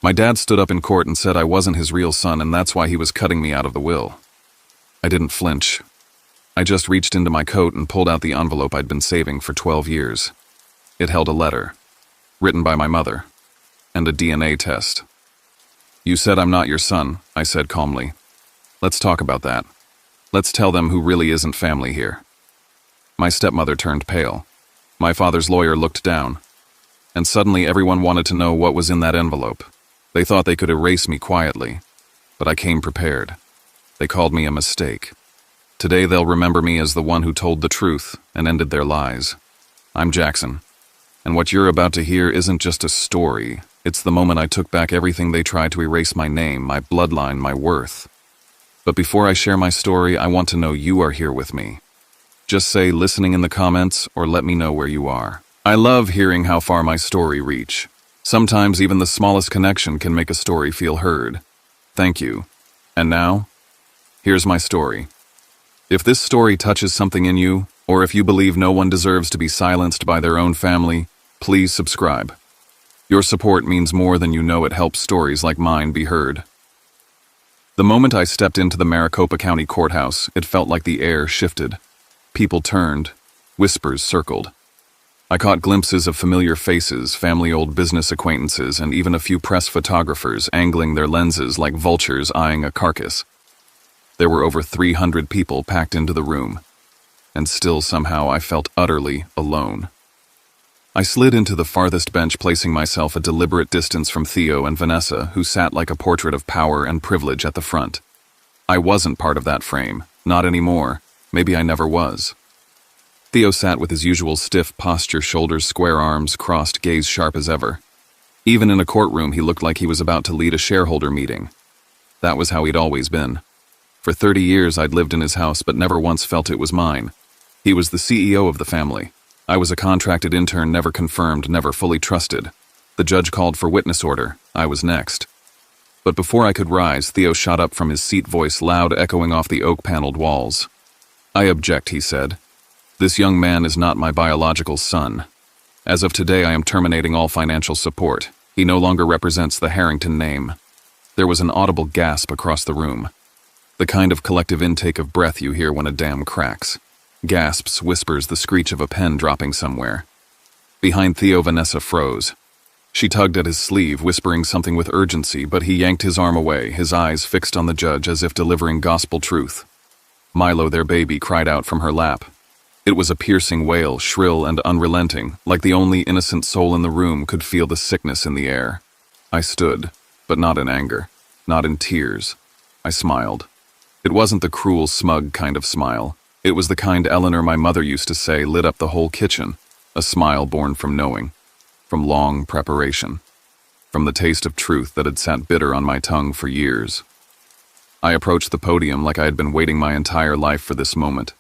My dad stood up in court and said I wasn't his real son and that's why he was cutting me out of the will. I didn't flinch. I just reached into my coat and pulled out the envelope I'd been saving for 12 years. It held a letter, written by my mother, and a DNA test. "You said I'm not your son," I said calmly. "Let's talk about that. Let's tell them who really isn't family here." My stepmother turned pale. My father's lawyer looked down. And suddenly everyone wanted to know what was in that envelope. They thought they could erase me quietly, but I came prepared. They called me a mistake. Today they'll remember me as the one who told the truth and ended their lies. I'm Jackson, and what you're about to hear isn't just a story. It's the moment I took back everything they tried to erase: my name, my bloodline, my worth. But before I share my story, I want to know you are here with me. Just say "listening" in the comments or let me know where you are. I love hearing how far my story reach. Sometimes even the smallest connection can make a story feel heard. Thank you. And now, here's my story. If this story touches something in you, or if you believe no one deserves to be silenced by their own family, please subscribe. Your support means more than you know. It helps stories like mine be heard. The moment I stepped into the Maricopa County Courthouse, it felt like the air shifted. People turned. Whispers circled. I caught glimpses of familiar faces, family old business acquaintances, and even a few press photographers angling their lenses like vultures eyeing a carcass. There were over 300 people packed into the room, and still somehow I felt utterly alone. I slid into the farthest bench, placing myself a deliberate distance from Theo and Vanessa, who sat like a portrait of power and privilege at the front. I wasn't part of that frame, not anymore. Maybe I never was. Theo sat with his usual stiff posture, shoulders square, arms crossed, gaze sharp as ever. Even in a courtroom, he looked like he was about to lead a shareholder meeting. That was how he'd always been. For 30 years I'd lived in his house, but never once felt it was mine. He was the CEO of the family. I was a contracted intern, never confirmed, never fully trusted. The judge called for witness order. I was next. But before I could rise, Theo shot up from his seat, voice loud, echoing off the oak-paneled walls. "I object," he said. "This young man is not my biological son. As of today, I am terminating all financial support. He no longer represents the Harrington name." There was an audible gasp across the room. The kind of collective intake of breath you hear when a dam cracks. Gasps, whispers, the screech of a pen dropping somewhere. Behind Theo, Vanessa froze. She tugged at his sleeve, whispering something with urgency, but he yanked his arm away, his eyes fixed on the judge as if delivering gospel truth. Milo, their baby, cried out from her lap. It was a piercing wail, shrill and unrelenting, like the only innocent soul in the room could feel the sickness in the air. I stood, but not in anger, not in tears. I smiled. It wasn't the cruel, smug kind of smile. It was the kind Eleanor, my mother, used to say lit up the whole kitchen. A smile born from knowing, from long preparation, from the taste of truth that had sat bitter on my tongue for years. I approached the podium like I had been waiting my entire life for this moment.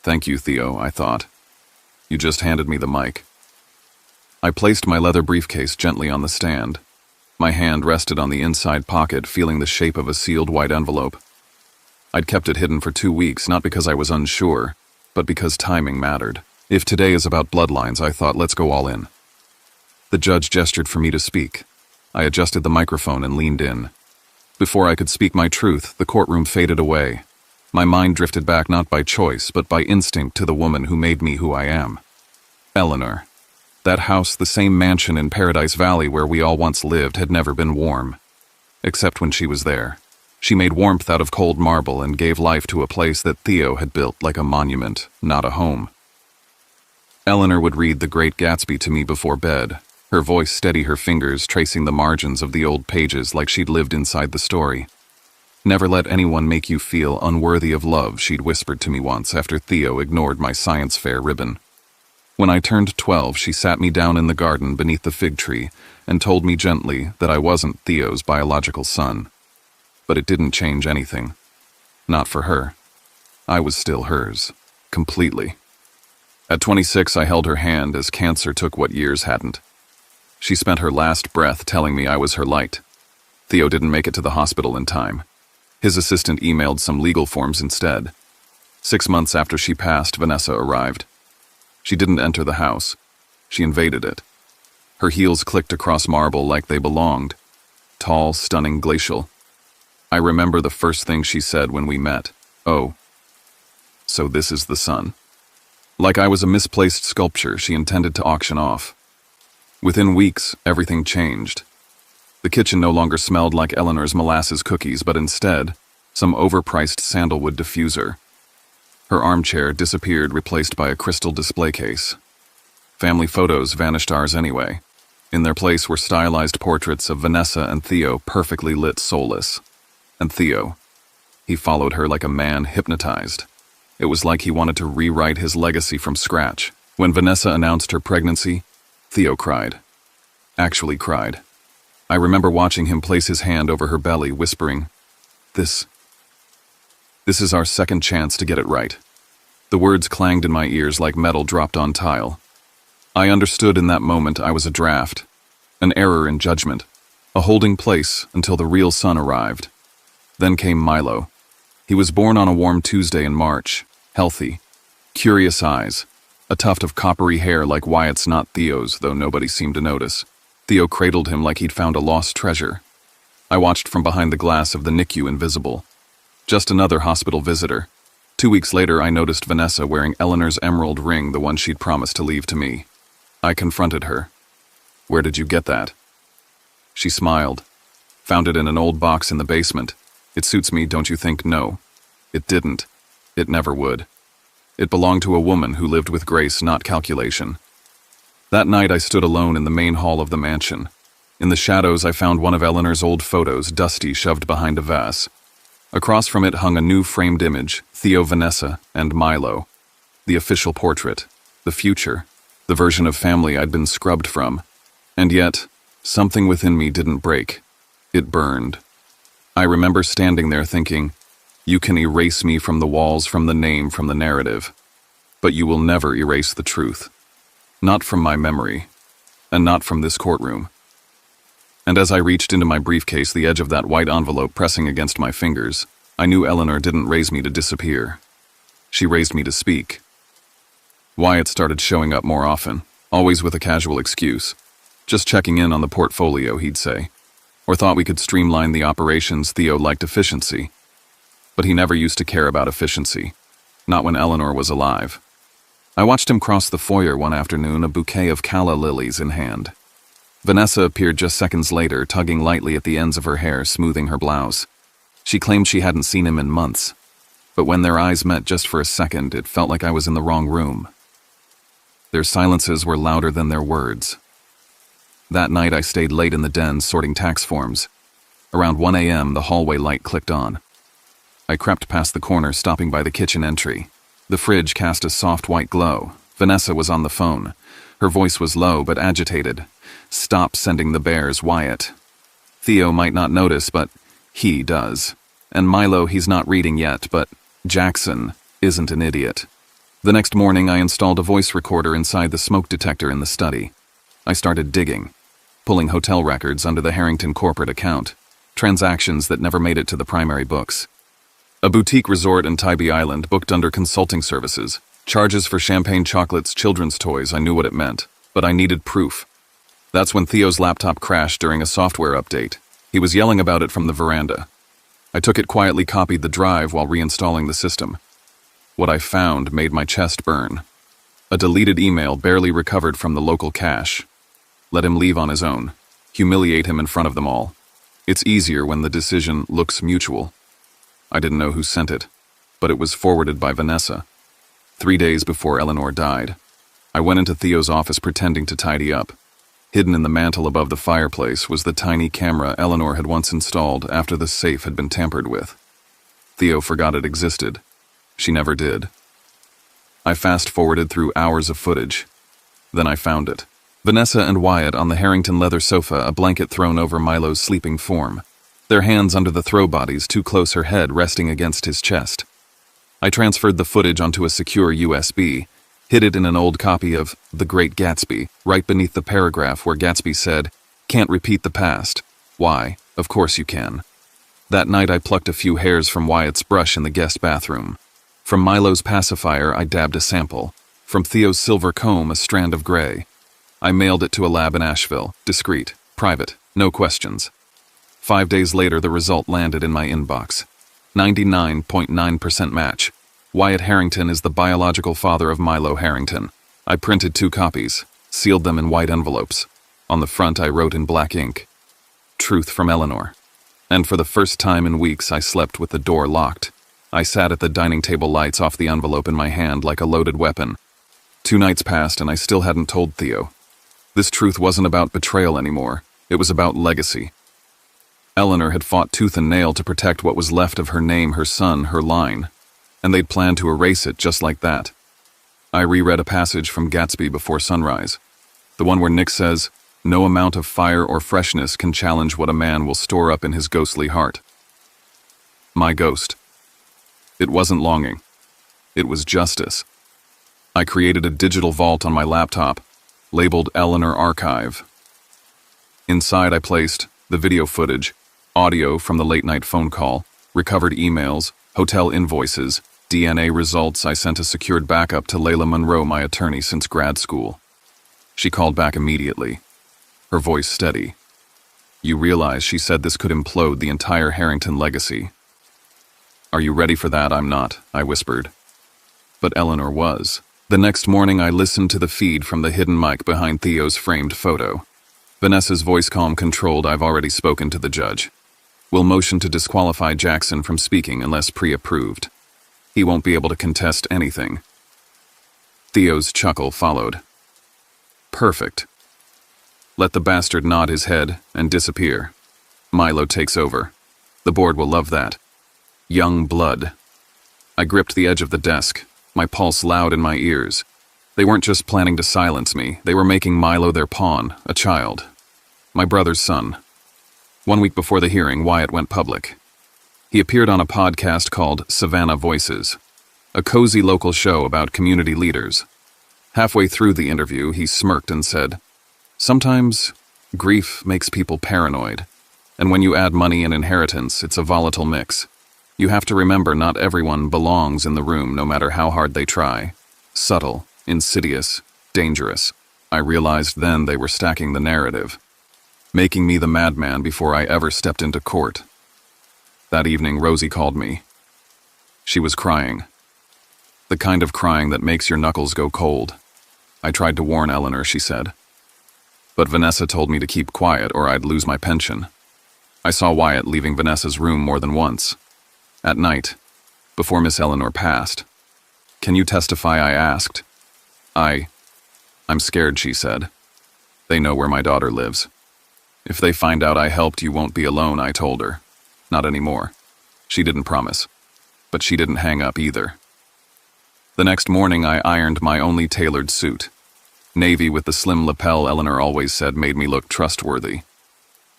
"Thank you, Theo," I thought. "You just handed me the mic." I placed my leather briefcase gently on the stand. My hand rested on the inside pocket, feeling the shape of a sealed white envelope. I'd kept it hidden for 2 weeks, not because I was unsure, but because timing mattered. If today is about bloodlines, I thought, let's go all in. The judge gestured for me to speak. I adjusted the microphone and leaned in. Before I could speak my truth, the courtroom faded away. My mind drifted back, not by choice, but by instinct, to the woman who made me who I am. Eleanor. That house, the same mansion in Paradise Valley where we all once lived, had never been warm. Except when she was there. She made warmth out of cold marble and gave life to a place that Theo had built like a monument, not a home. Eleanor would read The Great Gatsby to me before bed, her voice steady, her fingers tracing the margins of the old pages like she'd lived inside the story. "Never let anyone make you feel unworthy of love," she'd whispered to me once after Theo ignored my science fair ribbon. When I turned 12, she sat me down in the garden beneath the fig tree and told me gently that I wasn't Theo's biological son. But it didn't change anything. Not for her. I was still hers. Completely. At 26, I held her hand as cancer took what years hadn't. She spent her last breath telling me I was her light. Theo didn't make it to the hospital in time. His assistant emailed some legal forms instead. 6 months after she passed, Vanessa arrived. She didn't enter the house. She invaded it. Her heels clicked across marble like they belonged. tall, stunning, glacial. I remember the first thing she said when we met. "Oh, so this is the son." Like I was a misplaced sculpture she intended to auction off. Within weeks, everything changed. The kitchen no longer smelled like Eleanor's molasses cookies, but instead, some overpriced sandalwood diffuser. Her armchair disappeared, replaced by a crystal display case. Family photos vanished, ours anyway. In their place were stylized portraits of Vanessa and Theo, perfectly lit, soulless. And Theo, he followed her like a man hypnotized. It was like he wanted to rewrite his legacy from scratch. When Vanessa announced her pregnancy, Theo cried. Actually cried. I remember watching him place his hand over her belly, whispering, This is our second chance to get it right." The words clanged in my ears like metal dropped on tile. I understood in that moment I was a draft, an error in judgment, a holding place until the real son arrived. Then came Milo. He was born on a warm Tuesday in March, healthy, curious eyes, a tuft of coppery hair like Wyatt's, not Theo's, though nobody seemed to notice. Theo cradled him like he'd found a lost treasure. I watched from behind the glass of the NICU, invisible. Just another hospital visitor. 2 weeks later, I noticed Vanessa wearing Eleanor's emerald ring, the one she'd promised to leave to me. I confronted her. "Where did you get that?" She smiled. "Found it in an old box in the basement. It suits me, don't you think?" No. It didn't. It never would. It belonged to a woman who lived with grace, not calculation. That night I stood alone in the main hall of the mansion. In the shadows I found one of Eleanor's old photos, dusty, shoved behind a vase. Across from it hung a new framed image, Theo, Vanessa, and Milo. The official portrait. The future. The version of family I'd been scrubbed from. And yet, something within me didn't break. It burned. I remember standing there thinking, you can erase me from the walls, from the name, from the narrative. But you will never erase the truth. Not from my memory. And not from this courtroom. And as I reached into my briefcase, the edge of that white envelope pressing against my fingers, I knew Eleanor didn't raise me to disappear. She raised me to speak. Wyatt started showing up more often, always with a casual excuse. Just checking in on the portfolio, he'd say. Or thought we could streamline the operations. Theo liked efficiency. But he never used to care about efficiency. Not when Eleanor was alive. I watched him cross the foyer one afternoon, a bouquet of calla lilies in hand. Vanessa appeared just seconds later, tugging lightly at the ends of her hair, smoothing her blouse. She claimed she hadn't seen him in months. But when their eyes met just for a second, it felt like I was in the wrong room. Their silences were louder than their words. That night I stayed late in the den sorting tax forms. Around 1 a.m. the hallway light clicked on. I crept past the corner, stopping by the kitchen entry. The fridge cast a soft white glow. Vanessa was on the phone. Her voice was low but agitated. "Stop sending the bears, Wyatt." Theo might not notice, but he does. And Milo, he's not reading yet, but Jackson isn't an idiot. The next morning I installed a voice recorder inside the smoke detector in the study. I started digging, pulling hotel records under the Harrington corporate account, transactions that never made it to the primary books. A boutique resort in Tybee Island booked under consulting services, charges for champagne chocolates, children's toys. I knew what it meant, but I needed proof. That's when Theo's laptop crashed during a software update. He was yelling about it from the veranda. I took it quietly, copied the drive while reinstalling the system. What I found made my chest burn. A deleted email barely recovered from the local cache. Let him leave on his own. Humiliate him in front of them all. It's easier when the decision looks mutual. I didn't know who sent it, but it was forwarded by Vanessa. 3 days before Eleanor died. I went into Theo's office pretending to tidy up. Hidden in the mantel above the fireplace was the tiny camera Eleanor had once installed after the safe had been tampered with. Theo forgot it existed. She never did. I fast-forwarded through hours of footage. Then I found it. Vanessa and Wyatt on the Harrington leather sofa, a blanket thrown over Milo's sleeping form. Their hands under the throw bodies, too close, her head resting against his chest. I transferred the footage onto a secure USB, hid it in an old copy of The Great Gatsby, right beneath the paragraph where Gatsby said, "Can't repeat the past." Why? Of course you can. That night I plucked a few hairs from Wyatt's brush in the guest bathroom. From Milo's pacifier I dabbed a sample. From Theo's silver comb a strand of gray. I mailed it to a lab in Asheville. Discreet. Private. No questions. 5 days later, the result landed in my inbox. 99.9% match. Wyatt Harrington is the biological father of Milo Harrington. I printed 2 copies, sealed them in white envelopes. On the front, I wrote in black ink, "Truth from Eleanor." And for the first time in weeks, I slept with the door locked. I sat at the dining table, lights off, the envelope in my hand like a loaded weapon. 2 nights passed and I still hadn't told Theo. This truth wasn't about betrayal anymore. It was about legacy. Eleanor had fought tooth and nail to protect what was left of her name, her son, her line. And they'd planned to erase it just like that. I reread a passage from Gatsby before sunrise. The one where Nick says, "No amount of fire or freshness can challenge what a man will store up in his ghostly heart." My ghost. It wasn't longing. It was justice. I created a digital vault on my laptop, labeled Eleanor Archive. Inside I placed the video footage, audio from the late-night phone call, recovered emails, hotel invoices, DNA results. I sent a secured backup to Layla Monroe, my attorney since grad school. She called back immediately, her voice steady. "You realize," she said, "this could implode the entire Harrington legacy." "Are you ready for that?" "I'm not," I whispered. But Eleanor was. The next morning I listened to the feed from the hidden mic behind Theo's framed photo. Vanessa's voice, calm, controlled. "I've already spoken to the judge. We'll motion to disqualify Jackson from speaking unless pre-approved. He won't be able to contest anything." Theo's chuckle followed. "Perfect. Let the bastard nod his head and disappear. Milo takes over. The board will love that. Young blood." I gripped the edge of the desk, my pulse loud in my ears. They weren't just planning to silence me, they were making Milo their pawn, a child. My brother's son. 1 week before the hearing, Wyatt went public. He appeared on a podcast called Savannah Voices, a cozy local show about community leaders. Halfway through the interview, he smirked and said, "Sometimes grief makes people paranoid, and when you add money and inheritance, it's a volatile mix. You have to remember not everyone belongs in the room, no matter how hard they try. Subtle, insidious, dangerous." I realized then they were stacking the narrative, making me the madman before I ever stepped into court. That evening, Rosie called me. She was crying. The kind of crying that makes your knuckles go cold. "I tried to warn Eleanor," she said. "But Vanessa told me to keep quiet or I'd lose my pension." I saw Wyatt leaving Vanessa's room more than once. At night, before Miss Eleanor passed. "Can you testify?" I asked. I'm scared," she said. "They know where my daughter lives. If they find out I helped, you won't be alone," I told her. "Not anymore." She didn't promise, but she didn't hang up either. The next morning, I ironed my only tailored suit. Navy with the slim lapel Eleanor always said made me look trustworthy.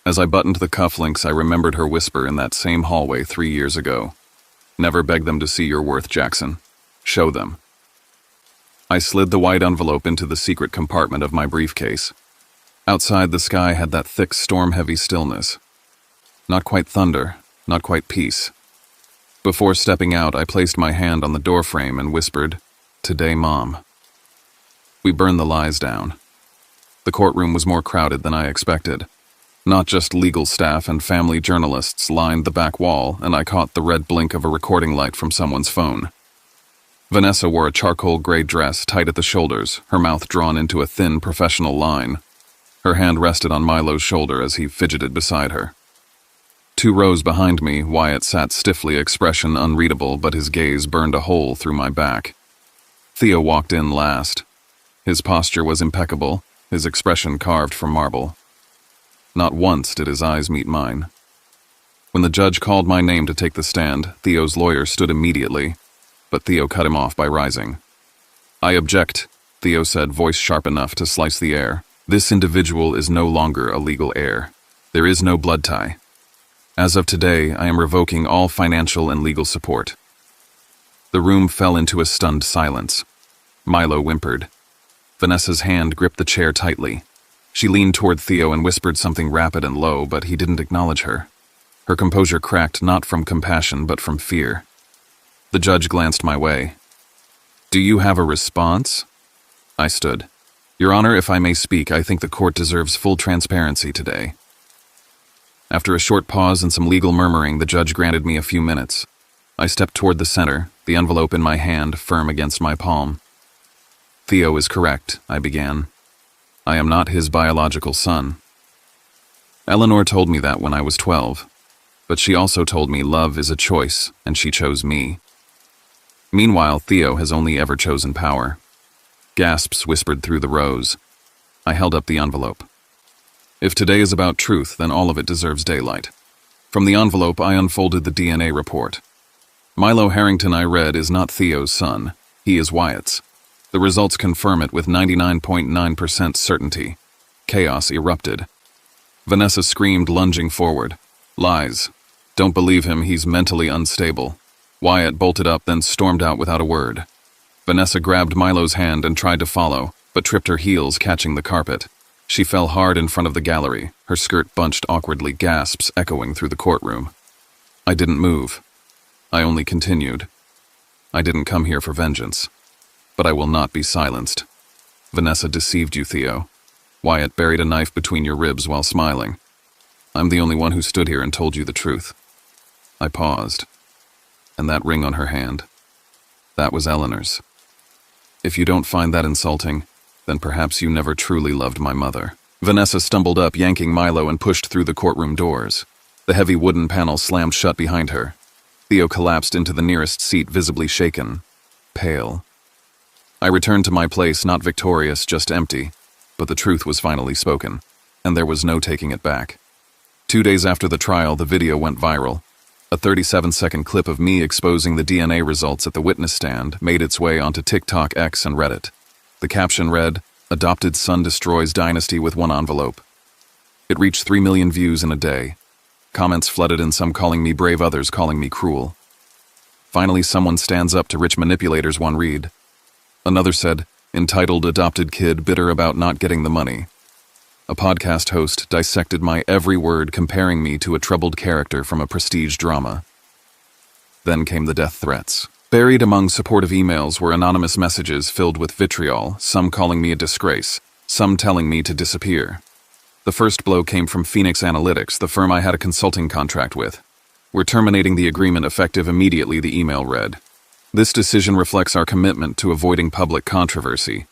As I buttoned the cufflinks, I remembered her whisper in that same hallway 3 years ago. "Never beg them to see your worth, Jackson. Show them." I slid the white envelope into the secret compartment of my briefcase. Outside, the sky had that thick, storm-heavy stillness. Not quite thunder, not quite peace. Before stepping out, I placed my hand on the doorframe and whispered, "Today, Mom." We burned the lies down. The courtroom was more crowded than I expected. Not just legal staff and family journalists lined the back wall, and I caught the red blink of a recording light from someone's phone. Vanessa wore a charcoal gray dress tight at the shoulders, her mouth drawn into a thin, professional line. Her hand rested on Milo's shoulder as he fidgeted beside her. 2 rows behind me, Wyatt sat stiffly, expression unreadable, but his gaze burned a hole through my back. Theo walked in last. His posture was impeccable, his expression carved from marble. Not once did his eyes meet mine. When the judge called my name to take the stand, Theo's lawyer stood immediately, but Theo cut him off by rising. "I object," Theo said, voice sharp enough to slice the air. "This individual is no longer a legal heir. There is no blood tie. As of today, I am revoking all financial and legal support." The room fell into a stunned silence. Milo whimpered. Vanessa's hand gripped the chair tightly. She leaned toward Theo and whispered something rapid and low, but he didn't acknowledge her. Her composure cracked not from compassion but from fear. The judge glanced my way. "Do you have a response?" I stood. "Your Honor, if I may speak, I think the court deserves full transparency today." After a short pause and some legal murmuring, the judge granted me a few minutes. I stepped toward the center, the envelope in my hand, firm against my palm. Theo is correct, I began. I am not his biological son. Eleanor told me that when I was 12, but she also told me love is a choice, and she chose me. Meanwhile, Theo has only ever chosen power. Gasps whispered through the rows. I held up the envelope. If today is about truth, then all of it deserves daylight. From the envelope, I unfolded the DNA report. Milo Harrington, I read, is not Theo's son. He is Wyatt's. The results confirm it with 99.9% certainty. Chaos erupted. Vanessa screamed, lunging forward. Lies. Don't believe him, he's mentally unstable. Wyatt bolted up, then stormed out without a word. Vanessa grabbed Milo's hand and tried to follow, but tripped her heels, catching the carpet. She fell hard in front of the gallery, her skirt bunched awkwardly, gasps echoing through the courtroom. I didn't move. I only continued. I didn't come here for vengeance. But I will not be silenced. Vanessa deceived you, Theo. Wyatt buried a knife between your ribs while smiling. I'm the only one who stood here and told you the truth. I paused. And that ring on her hand, that was Eleanor's. If you don't find that insulting, then perhaps you never truly loved my mother. Vanessa stumbled up, yanking Milo, and pushed through the courtroom doors. The heavy wooden panel slammed shut behind her. Theo collapsed into the nearest seat, visibly shaken, pale. I returned to my place, not victorious, just empty, but the truth was finally spoken, and there was no taking it back. 2 days after the trial, the video went viral. A 37-second clip of me exposing the DNA results at the witness stand made its way onto TikTok, X, and Reddit. The caption read, "Adopted son destroys dynasty with one envelope." It reached 3 million views in a day. Comments flooded in, some calling me brave, others calling me cruel. Finally, someone stands up to rich manipulators, one read. Another said, "Entitled adopted kid bitter about not getting the money." A podcast host dissected my every word, comparing me to a troubled character from a prestige drama. Then came the death threats. Buried among supportive emails were anonymous messages filled with vitriol, some calling me a disgrace, some telling me to disappear. The first blow came from Phoenix Analytics, the firm I had a consulting contract with. "We're terminating the agreement effective immediately," the email read. "This decision reflects our commitment to avoiding public controversy."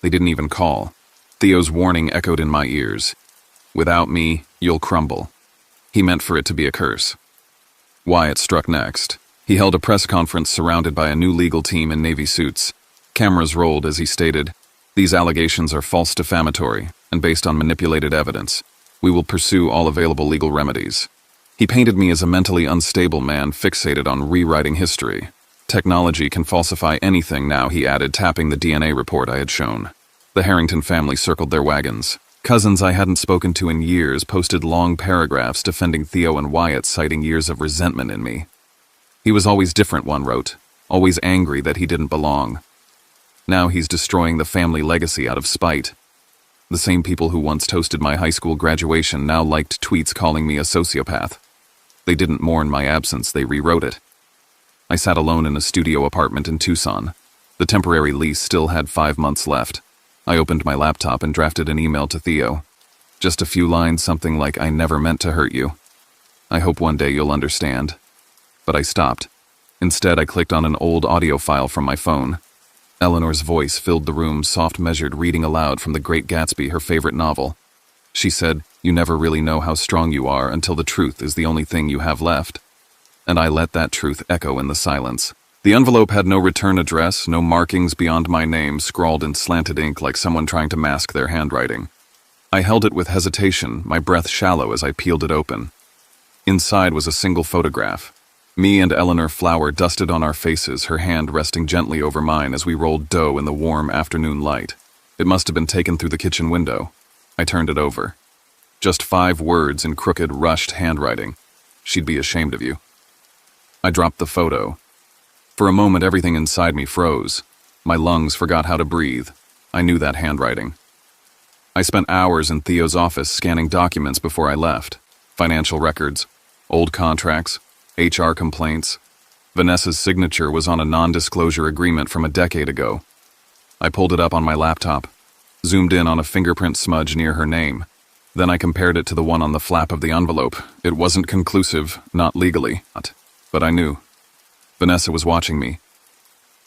They didn't even call. Theo's warning echoed in my ears. "Without me, you'll crumble." He meant for it to be a curse. Wyatt struck next. He held a press conference surrounded by a new legal team in navy suits. Cameras rolled as he stated, "These allegations are false, defamatory, and based on manipulated evidence. We will pursue all available legal remedies." He painted me as a mentally unstable man fixated on rewriting history. "Technology can falsify anything now," he added, tapping the DNA report I had shown. The Harrington family circled their wagons. Cousins I hadn't spoken to in years posted long paragraphs defending Theo and Wyatt, citing years of resentment in me. "He was always different," one wrote, "always angry that he didn't belong. Now he's destroying the family legacy out of spite." The same people who once toasted my high school graduation now liked tweets calling me a sociopath. They didn't mourn my absence, they rewrote it. I sat alone in a studio apartment in Tucson. The temporary lease still had 5 months left. I opened my laptop and drafted an email to Theo. Just a few lines, something like, "I never meant to hurt you. I hope one day you'll understand." But I stopped. Instead, I clicked on an old audio file from my phone. Eleanor's voice filled the room, soft, measured, reading aloud from The Great Gatsby, her favorite novel. She said, "You never really know how strong you are until the truth is the only thing you have left." And I let that truth echo in the silence. The envelope had no return address, no markings beyond my name scrawled in slanted ink like someone trying to mask their handwriting. I held it with hesitation, my breath shallow as I peeled it open. Inside was a single photograph. Me and Eleanor Flower dusted on our faces, her hand resting gently over mine as we rolled dough in the warm afternoon light. It must have been taken through the kitchen window. I turned it over. Just 5 words in crooked, rushed handwriting. "She'd be ashamed of you." I dropped the photo. For a moment, everything inside me froze. My lungs forgot how to breathe. I knew that handwriting. I spent hours in Theo's office scanning documents before I left. Financial records, old contracts, HR complaints. Vanessa's signature was on a non-disclosure agreement from a decade ago. I pulled it up on my laptop, zoomed in on a fingerprint smudge near her name. Then I compared it to the one on the flap of the envelope. It wasn't conclusive, not legally, but I knew. Vanessa was watching me.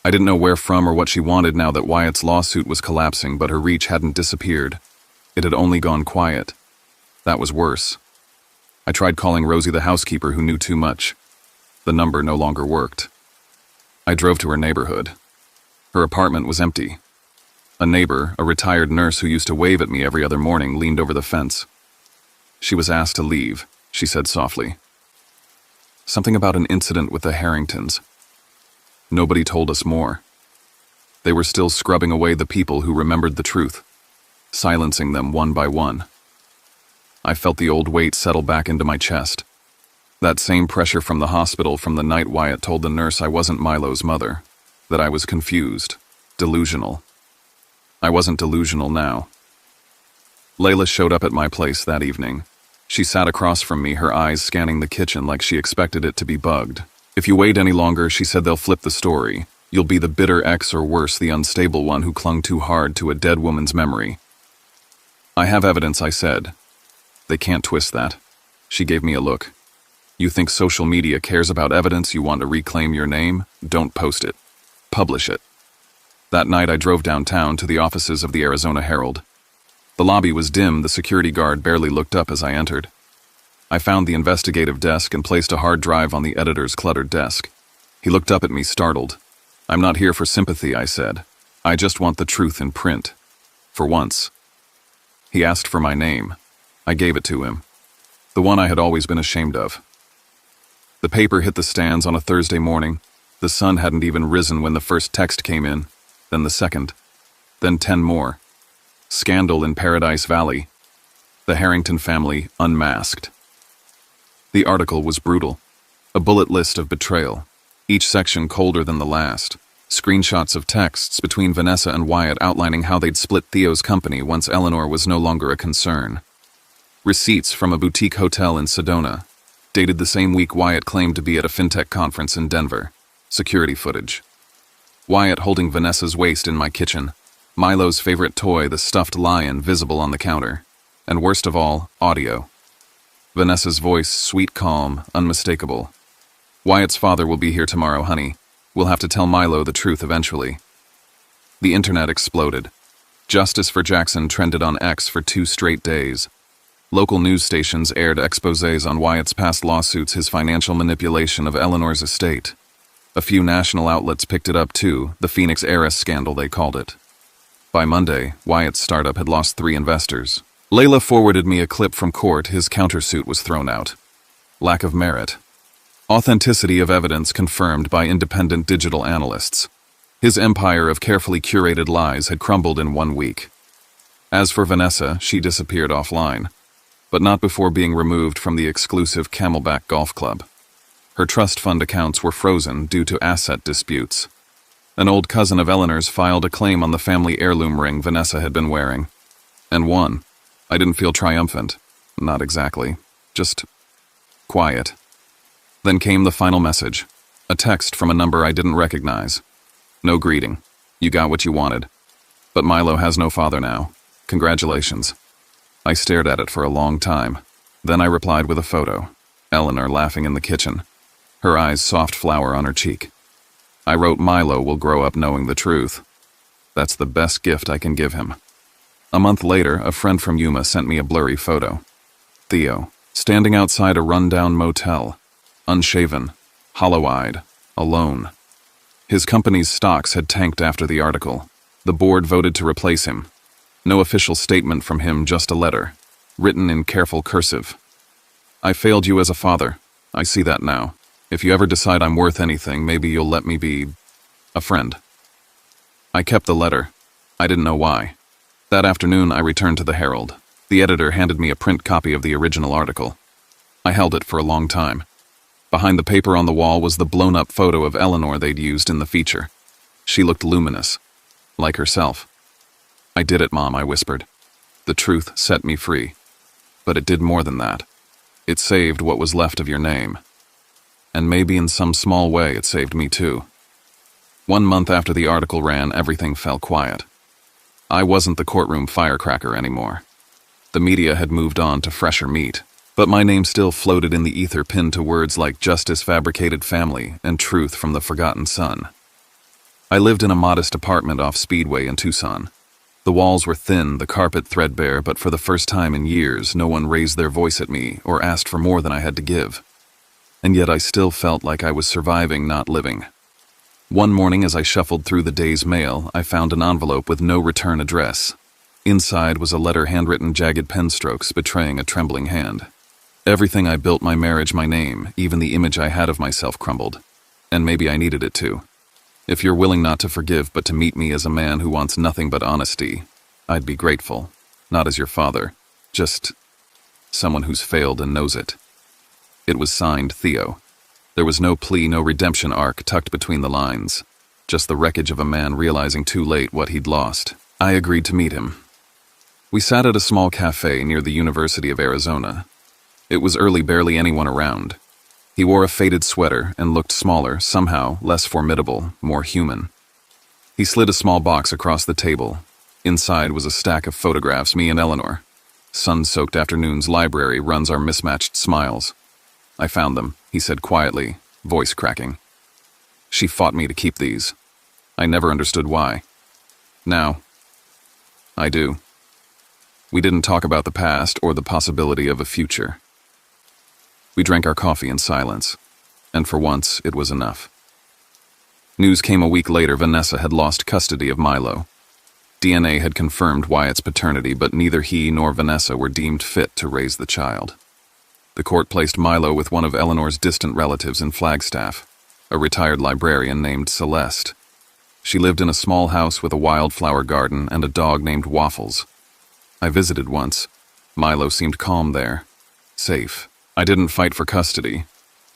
I didn't know where from or what she wanted now that Wyatt's lawsuit was collapsing, but her reach hadn't disappeared. It had only gone quiet. That was worse. I tried calling Rosie the housekeeper who knew too much. The number no longer worked. I drove to her neighborhood. Her apartment was empty. A neighbor, a retired nurse who used to wave at me every other morning, leaned over the fence. She was asked to leave, she said softly. Something about an incident with the Harringtons. Nobody told us more. They were still scrubbing away the people who remembered the truth, silencing them one by one. I felt the old weight settle back into my chest. That same pressure from the hospital from the night Wyatt told the nurse I wasn't Milo's mother, that I was confused, delusional. I wasn't delusional now. Layla showed up at my place that evening. She sat across from me, her eyes scanning the kitchen like she expected it to be bugged. If you wait any longer, she said, they'll flip the story. You'll be the bitter ex, or worse, the unstable one who clung too hard to a dead woman's memory. I have evidence, I said. They can't twist that. She gave me a look. You think social media cares about evidence? You want to reclaim your name? Don't post it. Publish it. That night I drove downtown to the offices of the Arizona Herald. The lobby was dim, the security guard barely looked up as I entered. I found the investigative desk and placed a hard drive on the editor's cluttered desk. He looked up at me, startled. I'm not here for sympathy, I said. I just want the truth in print. For once. He asked for my name. I gave it to him. The one I had always been ashamed of. The paper hit the stands on a Thursday morning. The sun hadn't even risen when the first text came in, then the second, then 10 more. Scandal in Paradise Valley. The Harrington family unmasked. The article was brutal. A bullet list of betrayal, each section colder than the last. Screenshots of texts between Vanessa and Wyatt outlining how they'd split Theo's company once Eleanor was no longer a concern. Receipts from a boutique hotel in Sedona, dated the same week Wyatt claimed to be at a fintech conference in Denver. Security footage. Wyatt holding Vanessa's waist in my kitchen. Milo's favorite toy, the stuffed lion, visible on the counter. And worst of all, audio. Vanessa's voice, sweet, calm, unmistakable. Wyatt's father will be here tomorrow, honey. We'll have to tell Milo the truth eventually. The internet exploded. Justice for Jackson trended on X for 2 straight days. Local news stations aired exposés on Wyatt's past lawsuits, his financial manipulation of Eleanor's estate. A few national outlets picked it up too, the Phoenix heiress scandal they called it. By Monday, Wyatt's startup had lost 3 investors. Layla forwarded me a clip from court. His countersuit was thrown out. Lack of merit. Authenticity of evidence confirmed by independent digital analysts. His empire of carefully curated lies had crumbled in 1 week. As for Vanessa, she disappeared offline, but not before being removed from the exclusive Camelback Golf Club. Her trust fund accounts were frozen due to asset disputes. An old cousin of Eleanor's filed a claim on the family heirloom ring Vanessa had been wearing. And won. I didn't feel triumphant. Not exactly. Just quiet. Then came the final message. A text from a number I didn't recognize. No greeting. You got what you wanted. But Milo has no father now. Congratulations. I stared at it for a long time. Then I replied with a photo. Eleanor laughing in the kitchen. Her eyes soft flower on her cheek. I wrote, Milo will grow up knowing the truth. That's the best gift I can give him. A month later, a friend from Yuma sent me a blurry photo. Theo, standing outside a rundown motel. Unshaven, hollow-eyed, alone. His company's stocks had tanked after the article. The board voted to replace him. No official statement from him, just a letter, written in careful cursive. I failed you as a father. I see that now. If you ever decide I'm worth anything, maybe you'll let me be a friend. I kept the letter. I didn't know why. That afternoon, I returned to the Herald. The editor handed me a print copy of the original article. I held it for a long time. Behind the paper on the wall was the blown-up photo of Eleanor they'd used in the feature. She looked luminous, like herself. I did it, Mom, I whispered. The truth set me free. But it did more than that. It saved what was left of your name. And maybe in some small way it saved me too. 1 month after the article ran, everything fell quiet. I wasn't the courtroom firecracker anymore. The media had moved on to fresher meat, but my name still floated in the ether, pinned to words like justice, fabricated family, and truth from the forgotten son. I lived in a modest apartment off Speedway in Tucson. The walls were thin, the carpet threadbare, but for the first time in years, no one raised their voice at me or asked for more than I had to give. And yet I still felt like I was surviving, not living. One morning, as I shuffled through the day's mail, I found an envelope with no return address. Inside was a letter, handwritten, jagged pen strokes betraying a trembling hand. Everything I built, my marriage, my name, even the image I had of myself, crumbled. And maybe I needed it to. If you're willing not to forgive but to meet me as a man who wants nothing but honesty, I'd be grateful. Not as your father, just someone who's failed and knows it. It was signed Theo. There was no plea, no redemption arc tucked between the lines. Just the wreckage of a man realizing too late what he'd lost. I agreed to meet him. We sat at a small cafe near the University of Arizona. It was early, barely anyone around. He wore a faded sweater and looked smaller, somehow less formidable, more human. He slid a small box across the table. Inside was a stack of photographs, me and Eleanor. Sun-soaked afternoons, library runs our mismatched smiles. I found them, he said quietly, voice cracking. She fought me to keep these. I never understood why. Now, I do. We didn't talk about the past or the possibility of a future. We drank our coffee in silence, and for once, it was enough. News came a week later. Vanessa had lost custody of Milo. DNA had confirmed Wyatt's paternity, but neither he nor Vanessa were deemed fit to raise the child. The court placed Milo with one of Eleanor's distant relatives in Flagstaff, a retired librarian named Celeste. She lived in a small house with a wildflower garden and a dog named Waffles. I visited once. Milo seemed calm there, safe. I didn't fight for custody.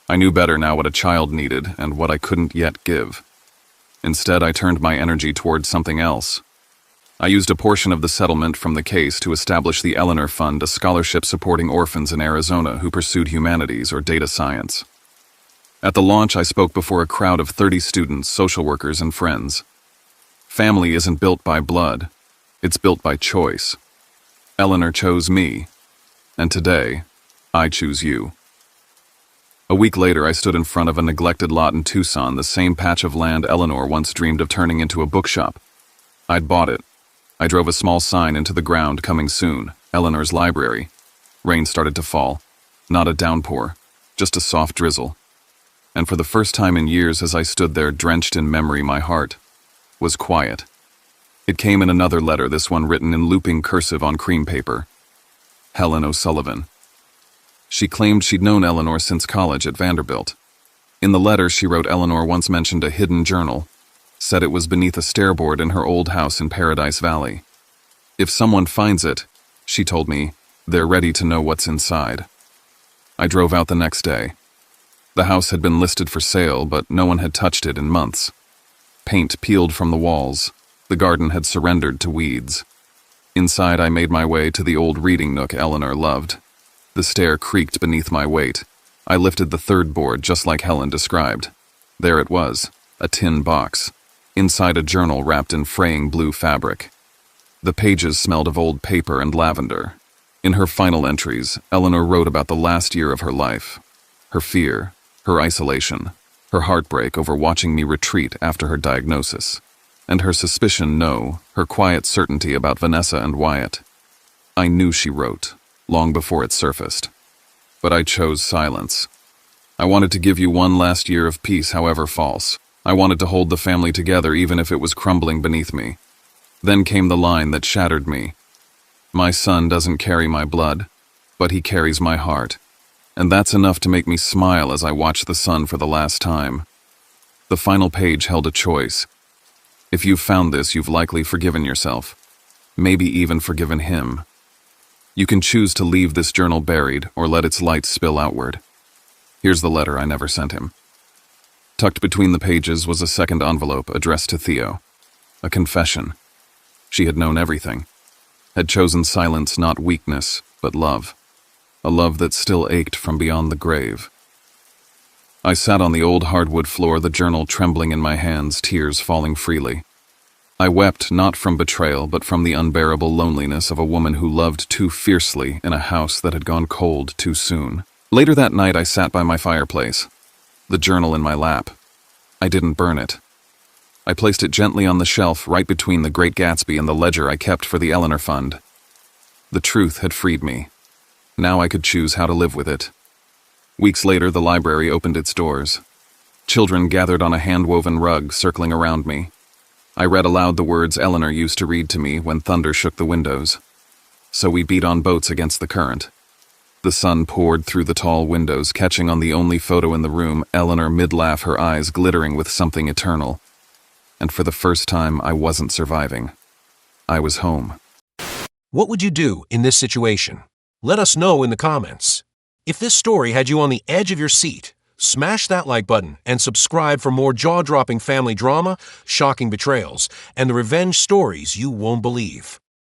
I knew better now what a child needed and what I couldn't yet give. Instead, I turned my energy towards something else. I used a portion of the settlement from the case to establish the Eleanor Fund, a scholarship supporting orphans in Arizona who pursued humanities or data science. At the launch, I spoke before a crowd of 30 students, social workers, and friends. Family isn't built by blood. It's built by choice. Eleanor chose me, and today, I choose you. A week later, I stood in front of a neglected lot in Tucson, the same patch of land Eleanor once dreamed of turning into a bookshop. I'd bought it. I drove a small sign into the ground, coming soon, Eleanor's library. Rain started to fall. Not a downpour, just a soft drizzle. And for the first time in years, as I stood there drenched in memory, my heart was quiet. It came in another letter, this one written in looping cursive on cream paper. Helen O'Sullivan. She claimed she'd known Eleanor since college at Vanderbilt. In the letter, she wrote Eleanor once mentioned a hidden journal, said it was beneath a stairboard in her old house in Paradise Valley. If someone finds it, she told me, they're ready to know what's inside. I drove out the next day. The house had been listed for sale, but no one had touched it in months. Paint peeled from the walls. The garden had surrendered to weeds. Inside, I made my way to the old reading nook Eleanor loved. The stair creaked beneath my weight. I lifted the third board just like Helen described. There it was, a tin box. Inside, a journal wrapped in fraying blue fabric. The pages smelled of old paper and lavender. In her final entries, Eleanor wrote about the last year of her life. Her fear, her isolation, her heartbreak over watching me retreat after her diagnosis. And her suspicion, no, her quiet certainty about Vanessa and Wyatt. I knew she wrote, long before it surfaced. But I chose silence. I wanted to give you one last year of peace, however false. I wanted to hold the family together even if it was crumbling beneath me. Then came the line that shattered me. My son doesn't carry my blood, but he carries my heart. And that's enough to make me smile as I watch the sun for the last time. The final page held a choice. If you've found this, you've likely forgiven yourself. Maybe even forgiven him. You can choose to leave this journal buried or let its light spill outward. Here's the letter I never sent him. Tucked between the pages was a second envelope addressed to Theo. A confession. She had known everything. Had chosen silence, not weakness, but love. A love that still ached from beyond the grave. I sat on the old hardwood floor, the journal trembling in my hands, tears falling freely. I wept not from betrayal, but from the unbearable loneliness of a woman who loved too fiercely in a house that had gone cold too soon. Later that night, I sat by my fireplace, the journal in my lap. I didn't burn it. I placed it gently on the shelf right between The Great Gatsby and the ledger I kept for the Eleanor Fund. The truth had freed me. Now I could choose how to live with it. Weeks later, the library opened its doors. Children gathered on a hand-woven rug circling around me. I read aloud the words Eleanor used to read to me when thunder shook the windows. So we beat on boats against the current. The sun poured through the tall windows, catching on the only photo in the room, Eleanor mid-laugh, her eyes glittering with something eternal. And for the first time, I wasn't surviving. I was home. What would you do in this situation? Let us know in the comments. If this story had you on the edge of your seat, smash that like button and subscribe for more jaw-dropping family drama, shocking betrayals, and the revenge stories you won't believe.